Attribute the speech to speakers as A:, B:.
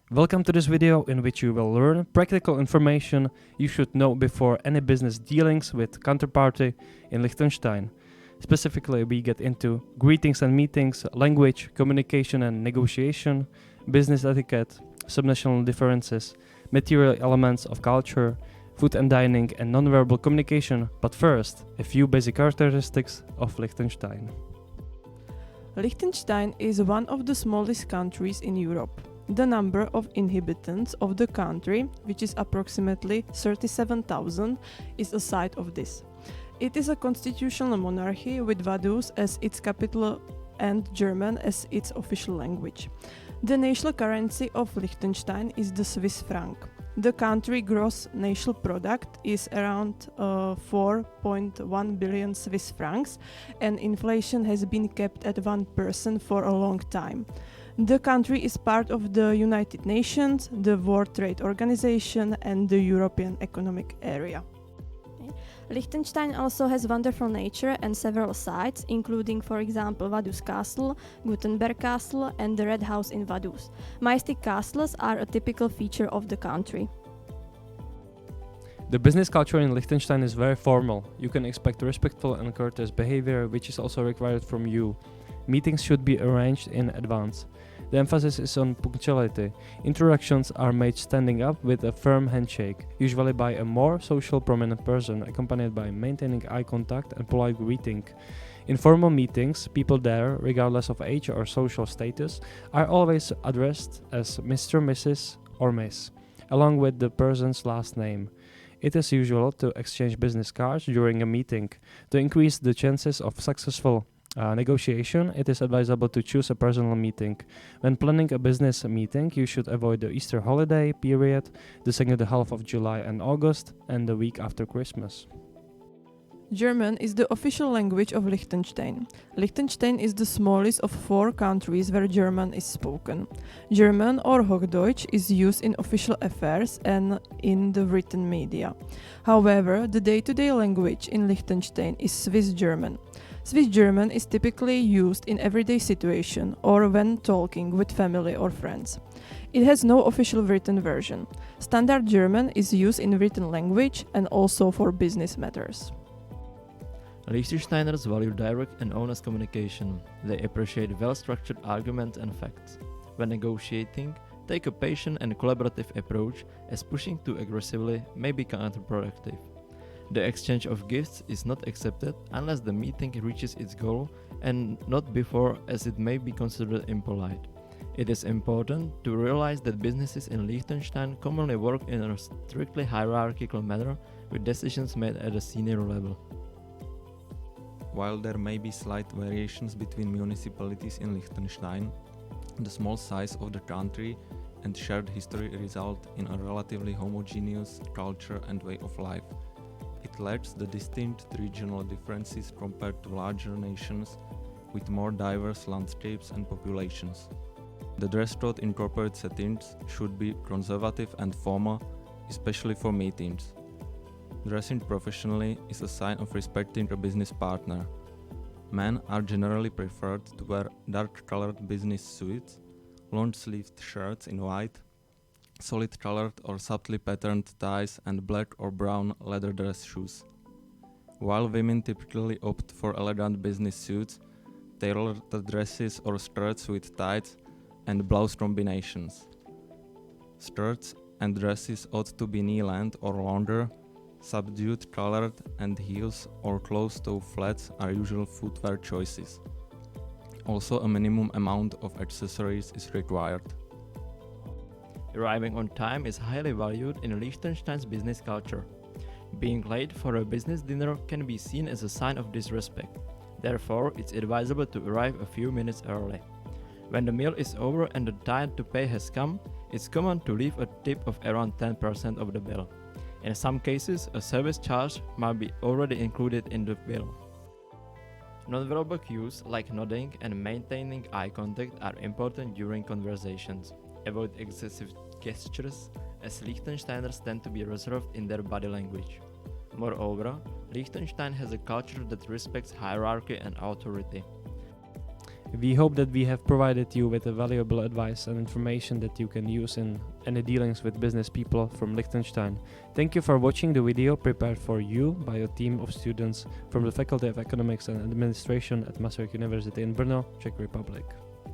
A: Welcome to this video in which you will learn practical information you should know before any business dealings with counterparty in Liechtenstein. Specifically, we get into greetings and meetings, language, communication and negotiation, business etiquette, subnational differences, material elements of culture, food and dining and non-verbal communication, but first, a few basic characteristics of Liechtenstein.
B: Liechtenstein is one of the smallest countries in Europe. The number of inhabitants of the country, which is approximately 37,000, is a side of this. It is a constitutional monarchy with Vaduz as its capital and German as its official language. The national currency of Liechtenstein is the Swiss franc. The country gross national product is around 4.1 billion Swiss francs, and inflation has been kept at 1% for a long time. The country is part of the United Nations, the World Trade Organization, and the European Economic Area.
C: Liechtenstein also has wonderful nature and several sites, including, for example, Vaduz Castle, Gutenberg Castle, and the Red House in Vaduz. Majestic castles are a typical feature of the country.
A: The business culture in Liechtenstein is very formal. You can expect respectful and courteous behavior, which is also required from you. Meetings should be arranged in advance. The emphasis is on punctuality. Introductions are made standing up with a firm handshake, usually by a more social prominent person, accompanied by maintaining eye contact and polite greeting. In formal meetings, people there, regardless of age or social status, are always addressed as Mr., Mrs., or Miss, along with the person's last name. It is usual to exchange business cards during a meeting. To increase the chances of successful negotiation, it is advisable to choose a personal meeting. When planning a business meeting, you should avoid the Easter holiday period, the second half of July and August, and the week after Christmas.
B: German is the official language of Liechtenstein. Liechtenstein is the smallest of 4 countries where German is spoken. German or Hochdeutsch is used in official affairs and in the written media. However, the day-to-day language in Liechtenstein is Swiss German. Swiss German is typically used in everyday situation or when talking with family or friends. It has no official written version. Standard German is used in written language and also for business matters.
D: Liechtensteiners value direct and honest communication. They appreciate well-structured arguments and facts. When negotiating, take a patient and collaborative approach, as pushing too aggressively may be counterproductive. The exchange of gifts is not accepted unless the meeting reaches its goal and not before, as it may be considered impolite. It is important to realize that businesses in Liechtenstein commonly work in a strictly hierarchical manner, with decisions made at a senior level.
E: While there may be slight variations between municipalities in Liechtenstein, the small size of the country and shared history result in a relatively homogeneous culture and way of life. It lacks the distinct regional differences compared to larger nations with more diverse landscapes and populations. The dress code in corporate settings should be conservative and formal, especially for meetings. Dressing professionally is a sign of respecting a business partner. Men are generally preferred to wear dark-colored business suits, long-sleeved shirts in white, solid-colored or subtly patterned ties, and black or brown leather dress shoes. While women typically opt for elegant business suits, tailored dresses or skirts with tights, and blouse combinations. Skirts and dresses ought to be knee-length or longer. Subdued colored and heels or closed-toe flats are usual footwear choices. Also, a minimum amount of accessories is required.
D: Arriving on time is highly valued in Liechtenstein's business culture. Being late for a business dinner can be seen as a sign of disrespect. Therefore, it's advisable to arrive a few minutes early. When the meal is over and the time to pay has come, it's common to leave a tip of around 10% of the bill. In some cases, a service charge might be already included in the bill. Non-verbal cues like nodding and maintaining eye contact are important during conversations. Avoid excessive gestures, as Liechtensteiners tend to be reserved in their body language. Moreover, Liechtenstein has a culture that respects hierarchy and authority.
A: We hope that we have provided you with a valuable advice and information that you can use in any dealings with business people from Liechtenstein. Thank you for watching the video prepared for you by a team of students from the Faculty of Economics and Administration at Masaryk University in Brno, Czech Republic.